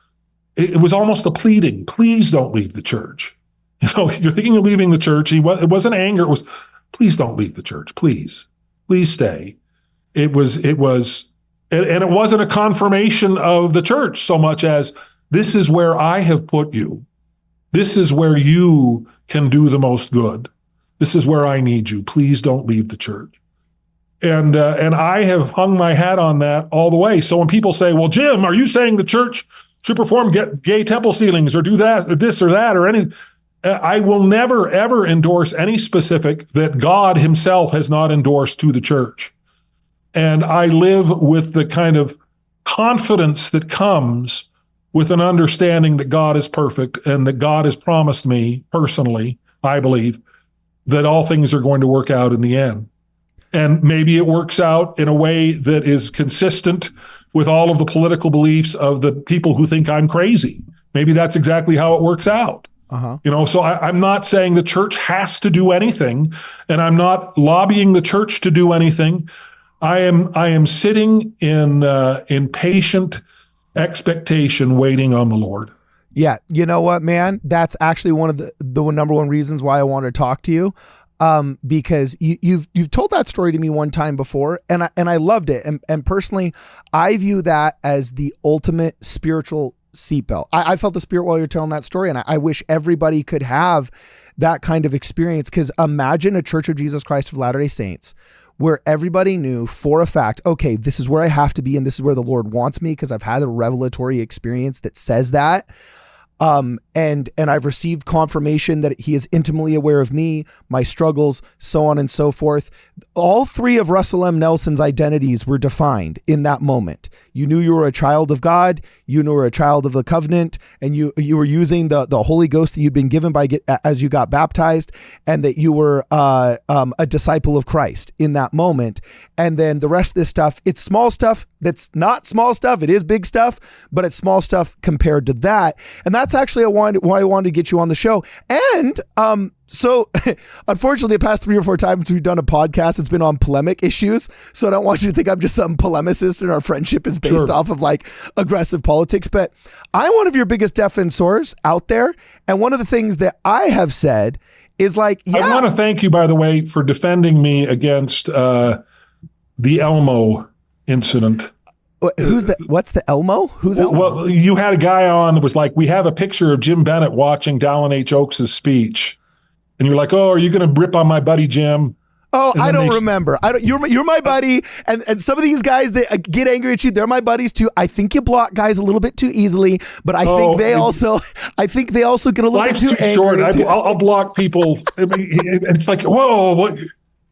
it was almost a pleading, please don't leave the church. You're thinking of leaving the church. It wasn't anger. It was, please don't leave the church. Please stay. It was, and it wasn't a confirmation of the church so much as, this is where I have put you. This is where you can do the most good. This is where I need you. Please don't leave the church. And I have hung my hat on that all the way. So when people say, well, Jim, are you saying the church should perform gay temple ceilings or do that or this or that or any? I will never, ever endorse any specific that God himself has not endorsed to the church. And I live with the kind of confidence that comes with an understanding that God is perfect and that God has promised me personally, I believe, that all things are going to work out in the end. And maybe it works out in a way that is consistent with all of the political beliefs of the people who think I'm crazy. Maybe that's exactly how it works out. So I'm not saying the church has to do anything, and I'm not lobbying the church to do anything. I am sitting in patient expectation, waiting on the Lord. Yeah, you know what, man? That's actually one of the number one reasons why I want to talk to you, because you've told that story to me one time before, and I loved it. And personally, I view that as the ultimate spiritual seatbelt. I felt the Spirit while you're telling that story, and I wish everybody could have that kind of experience, because imagine a Church of Jesus Christ of Latter-day Saints where everybody knew for a fact, okay, this is where I have to be and this is where the Lord wants me because I've had a revelatory experience that says that. And I've received confirmation that he is intimately aware of me, my struggles, so on and so forth. All three of Russell M. Nelson's identities were defined in that moment. You knew you were a child of God, you knew you were a child of the covenant, and you were using the Holy Ghost that you'd been given as you got baptized, and that you were a disciple of Christ in that moment. And then the rest of this stuff, it's small stuff that's not small stuff. It is big stuff, but it's small stuff compared to that. And that's actually why I wanted to get you on the show. And so unfortunately, the past 3 or 4 times we've done a podcast, it's been on polemic issues. So I don't want you to think I'm just some polemicist and our friendship is based off of like aggressive politics. But I'm one of your biggest defensors out there. And one of the things that I have said is like, I want to thank you, by the way, for defending me against the Elmo incident. Who's that? What's the Elmo? Who's Elmo? Well, you had a guy on that was like, we have a picture of Jim Bennett watching Dallin H. Oaks' speech. And you're like, oh, are you going to rip on my buddy Jim? Oh, I don't remember. You're my buddy. And some of these guys that get angry at you, they're my buddies too. I think you block guys a little bit too easily, but I think they also get a little bit too angry. Short. I'll block people. I mean, it's like, whoa, what?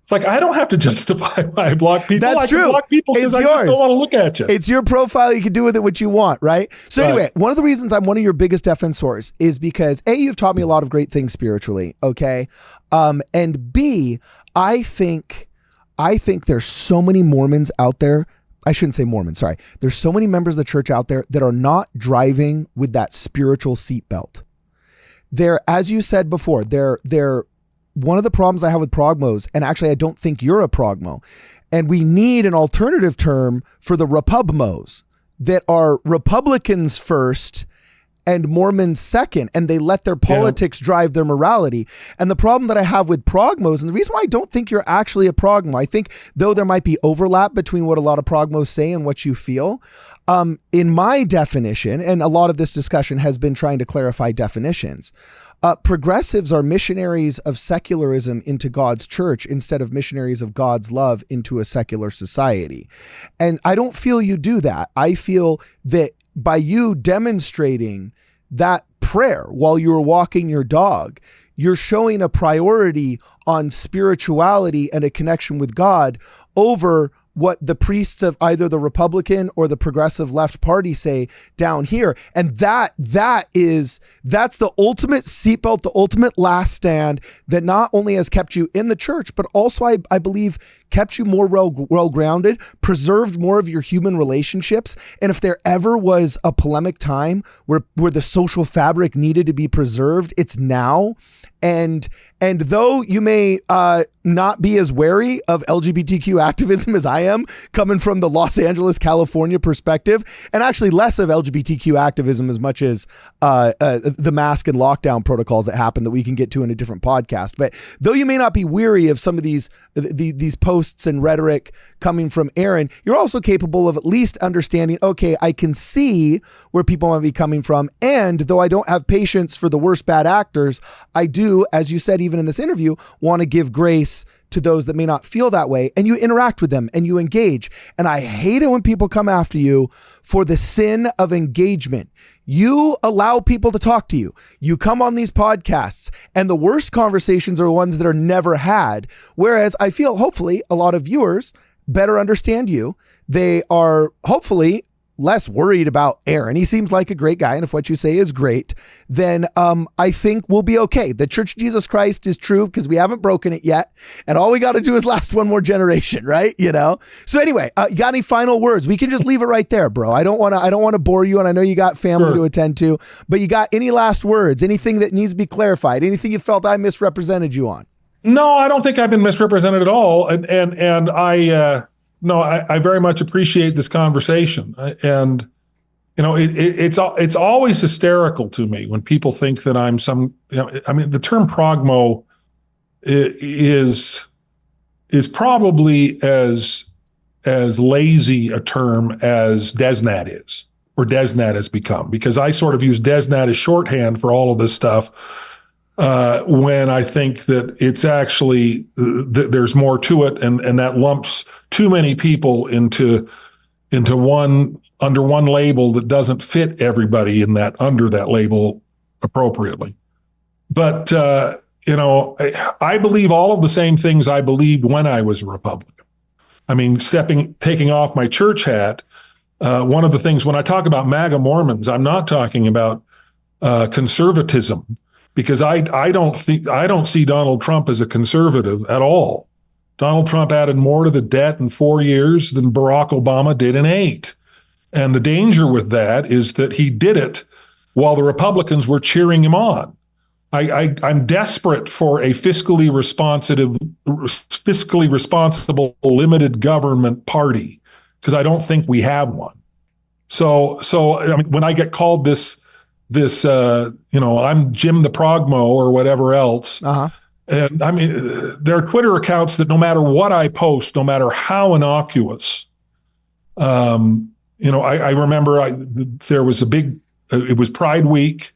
It's like, I don't have to justify why I block people. That's true. I can block people because I just don't want to look at you. It's your profile. You can do with it what you want, right? So anyway, one of the reasons I'm one of your biggest defensors is because A, you've taught me a lot of great things spiritually, okay? And B, I think there's so many Mormons out there. I shouldn't say Mormons, sorry. There's so many members of the church out there that are not driving with that spiritual seatbelt. They're, as you said before, they're one of the problems I have with progmos, and actually I don't think you're a progmo, and we need an alternative term for the repubmos that are Republicans first and Mormons second, and they let their politics drive their morality. And the problem that I have with progmos, and the reason why I don't think you're actually a progmo, I think though there might be overlap between what a lot of progmos say and what you feel, in my definition, and a lot of this discussion has been trying to clarify definitions, progressives are missionaries of secularism into God's church instead of missionaries of God's love into a secular society. And I don't feel you do that. I feel that by you demonstrating that prayer while you were walking your dog, you're showing a priority on spirituality and a connection with God over what the priests of either the Republican or the progressive left party say down here. And that's the ultimate seatbelt, the ultimate last stand that not only has kept you in the church, but also I believe kept you more well-grounded, preserved more of your human relationships. And if there ever was a polemic time where the social fabric needed to be preserved, it's now. And though you may not be as wary of LGBTQ activism as I am, coming from the Los Angeles, California perspective, and actually less of LGBTQ activism as much as the mask and lockdown protocols that happen that we can get to in a different podcast. But though you may not be weary of some of these posts and rhetoric coming from Aaron, you're also capable of at least understanding, okay, I can see where people might be coming from. And though I don't have patience for the worst bad actors, I do, as you said, even in this interview, want to give grace to those that may not feel that way, and you interact with them and you engage. And I hate it when people come after you for the sin of engagement. You allow people to talk to you. You come on these podcasts, and the worst conversations are ones that are never had. Whereas I feel hopefully a lot of viewers better understand you. They are hopefully less worried about Aaron. He seems like a great guy, and if what you say is great, then I think we'll be okay. The Church of Jesus Christ is true because we haven't broken it yet, and all we got to do is last one more generation, right? You know. So anyway, you got any final words? We can just leave it right there, bro. I don't want to bore you, and I know you got family to attend to, but you got any last words? Anything that needs to be clarified? Anything you felt I misrepresented you on? No, I don't think I've been misrepresented at all, and I very much appreciate this conversation. And, you know, it's always hysterical to me when people think that I'm some, you know, I mean, the term progmo is probably as lazy a term as DesNat is, or DesNat has become, because I sort of use DesNat as shorthand for all of this stuff. When I think that it's actually there's more to it, and that lumps too many people into one under one label that doesn't fit everybody in that under that label appropriately. But, I believe all of the same things I believed when I was a Republican. I mean, taking off my church hat, one of the things when I talk about MAGA Mormons, I'm not talking about conservatism, because I don't see Donald Trump as a conservative at all. Donald Trump added more to the debt in 4 years than Barack Obama did in 8. And the danger with that is that he did it while the Republicans were cheering him on. I'm desperate for a fiscally responsible limited government party, because I don't think we have one. So I mean, when I get called this, I'm Jim the Progmo or whatever else. Uh-huh. And I mean, there are Twitter accounts that no matter what I post, no matter how innocuous, I remember there was it was Pride Week,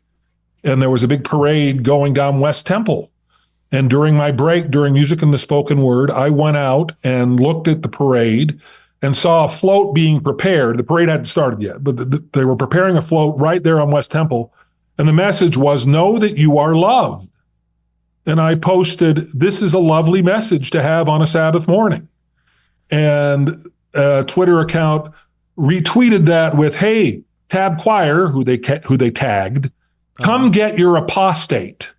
and there was a big parade going down West Temple. And during my break, during Music and the Spoken Word, I went out and looked at the parade and saw a float being prepared. The parade hadn't started yet, but they were preparing a float right there on West Temple. And the message was, know that you are loved. And I posted, this is a lovely message to have on a Sabbath morning. And a Twitter account retweeted that with, hey, Tab Choir, who they tagged, come get your apostate.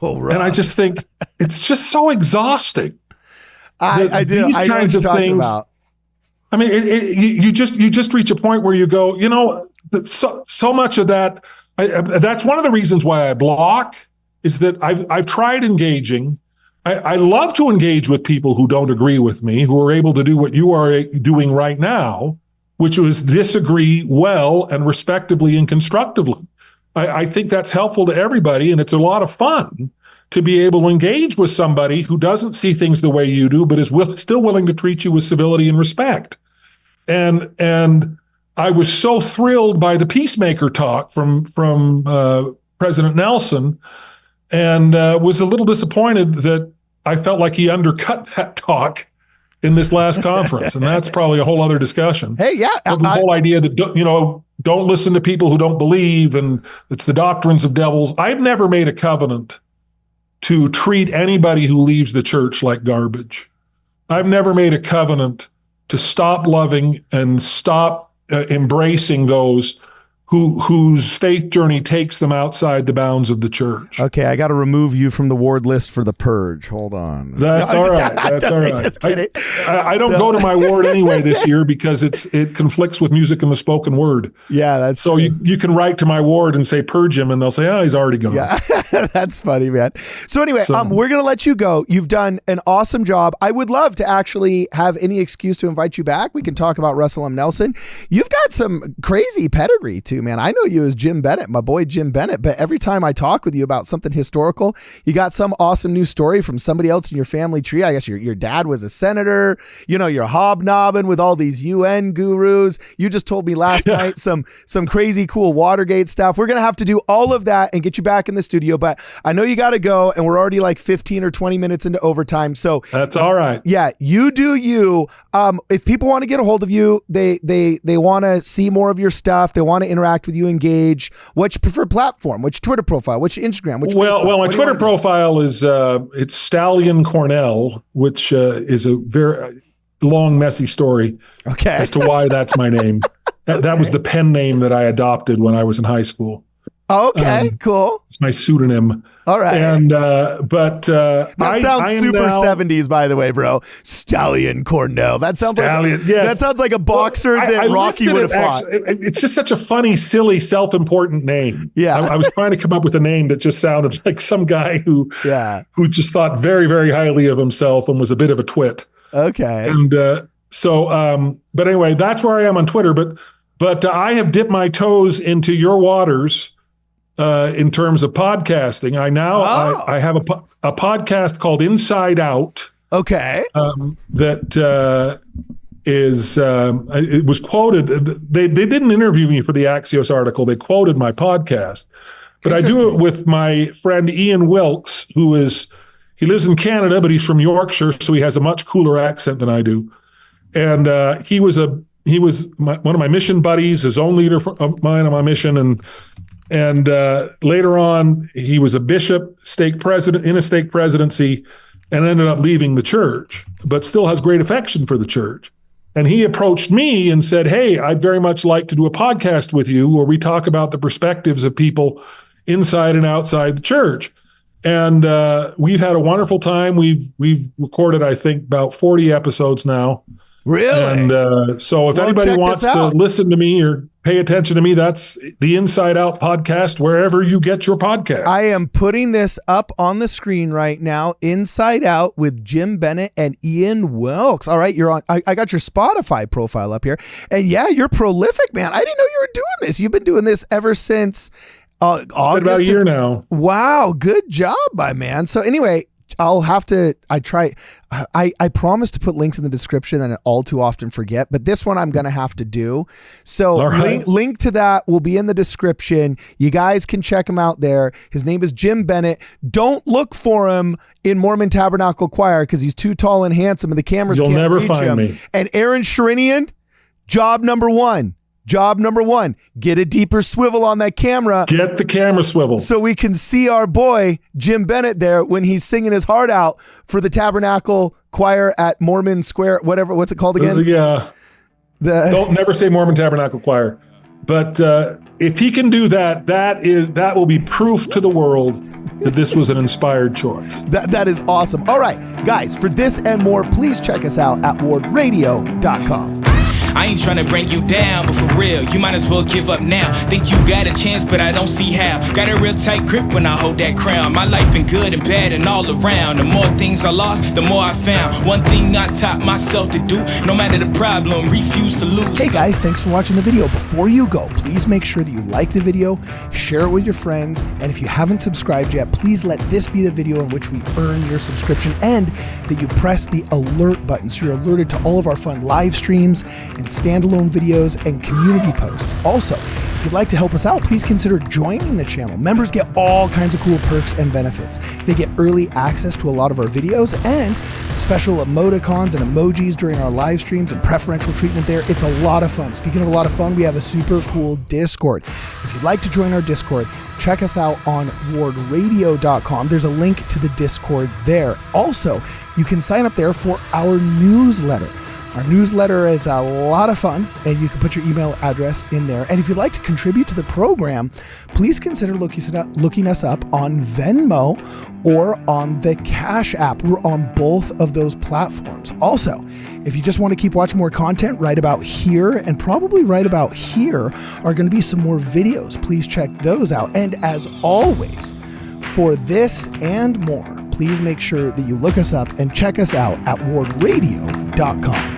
Oh, right. And I just think it's just so exhausting. I do. These I know kinds what you're of talking things. about. I mean, you just reach a point where you go, so much of that. That's one of the reasons why I block, is that I've tried engaging. I love to engage with people who don't agree with me, who are able to do what you are doing right now, which was disagree well and respectably and constructively. I think that's helpful to everybody, and it's a lot of fun to be able to engage with somebody who doesn't see things the way you do, but is still willing to treat you with civility and respect. And I was so thrilled by the peacemaker talk from President Nelson, and was a little disappointed that I felt like he undercut that talk in this last conference, and that's probably a whole other discussion. Hey, yeah, but the whole idea that don't listen to people who don't believe, and it's the doctrines of devils. I've never made a covenant to treat anybody who leaves the church like garbage. I've never made a covenant to stop loving and stop embracing those whose faith journey takes them outside the bounds of the church. Okay, I got to remove you from the ward list for the purge. Hold on. That's all right. That's all right. Just kidding. I don't go to my ward anyway this year because it conflicts with Music and the Spoken Word. Yeah, that's so true. You can write to my ward and say purge him, and they'll say, oh, he's already gone. Yeah, that's funny, man. So anyway, we're gonna let you go. You've done an awesome job. I would love to actually have any excuse to invite you back. We can talk about Russell M. Nelson. You've got some crazy pedigree too, man. I know you as Jim Bennett, my boy Jim Bennett, but every time I talk with you about something historical, you got some awesome new story from somebody else in your family tree. I guess your dad was a senator. You're hobnobbing with all these UN gurus. You just told me last night some crazy cool Watergate stuff. We're gonna have to do all of that and get you back in the studio, but I know you got to go, and we're already like 15 or 20 minutes into overtime. So that's all right. Yeah, you do you. If people want to get a hold of you, they want to see more of your stuff, they want to interact with you, engage, what's your preferred platform, which Twitter profile, which Instagram, which Facebook? Well, my Twitter profile is it's Stallion Cornell, which is a very long, messy story as to why that's my name. That was the pen name that I adopted when I was in high school. Okay, cool. It's my pseudonym. All right. And that sounds super 70s, by the way, bro. Stallion Cornell. That sounds like a boxer that Rocky would have fought. It's just such a funny, silly, self-important name. Yeah. I was trying to come up with a name that just sounded like some guy who just thought very, very highly of himself and was a bit of a twit. Okay. And but anyway, that's where I am on Twitter. But I have dipped my toes into your waters. In terms of podcasting, I have a podcast called Inside Out. Okay. That is it was quoted. They didn't interview me for the Axios article. They quoted my podcast, but I do it with my friend Ian Wilkes, he lives in Canada, but he's from Yorkshire, so he has a much cooler accent than I do. And he was one of my mission buddies, his own leader of mine on my mission, and And later on, he was a bishop, stake president in a stake presidency, and ended up leaving the church, but still has great affection for the church. And he approached me and said, "Hey, I'd very much like to do a podcast with you where we talk about the perspectives of people inside and outside the church." And we've had a wonderful time. We've recorded, I think, about 40 episodes now. Really? And so if anybody wants to listen to me or pay attention to me, that's the Inside Out podcast, wherever you get your podcast. I am putting this up on the screen right now, Inside Out with Jim Bennett and Ian Wilkes. All right, you're on. I got your Spotify profile up here. And yeah, you're prolific, man. I didn't know you were doing this. You've been doing this ever since August. It's been about a year now. Wow, good job, my man. So anyway, I promise to put links in the description and I all too often forget, but this one I'm going to have to do. So link to that will be in the description. You guys can check him out there. His name is Jim Bennett. Don't look for him in Mormon Tabernacle Choir because he's too tall and handsome and the cameras can't never reach find him. me. And Aaron Sherinian, job number one, get a deeper swivel on that camera. Get the camera swivel. So we can see our boy, Jim Bennett, there when he's singing his heart out for the Tabernacle Choir at Mormon Square, whatever, what's it called again? Don't never say Mormon Tabernacle Choir. But if he can do that, that will be proof to the world that this was an inspired choice. That is awesome. All right, guys, for this and more, please check us out at wardradio.com. I ain't trying to bring you down, but for real, you might as well give up now. Think you got a chance, but I don't see how. Got a real tight grip when I hold that crown. My life been good and bad and all around. The more things I lost, the more I found. One thing I taught myself to do, no matter the problem, refuse to lose. Hey guys, thanks for watching the video. Before you go, please make sure that you like the video, share it with your friends, and if you haven't subscribed yet, please let this be the video in which we earn your subscription and that you press the alert button so you're alerted to all of our fun live streams and standalone videos and community posts. Also, if you'd like to help us out, please consider joining the channel. Members get all kinds of cool perks and benefits. They get early access to a lot of our videos and special emoticons and emojis during our live streams and preferential treatment there. It's a lot of fun. Speaking of a lot of fun, we have a super cool Discord. If you'd like to join our Discord, check us out on wardradio.com. There's a link to the Discord there. Also, you can sign up there for our newsletter. Our newsletter is a lot of fun, and you can put your email address in there. And if you'd like to contribute to the program, please consider looking us up on Venmo or on the Cash App. We're on both of those platforms. Also, if you just want to keep watching more content right about here and probably right about here are going to be some more videos. Please check those out. And as always, for this and more, please make sure that you look us up and check us out at wardradio.com.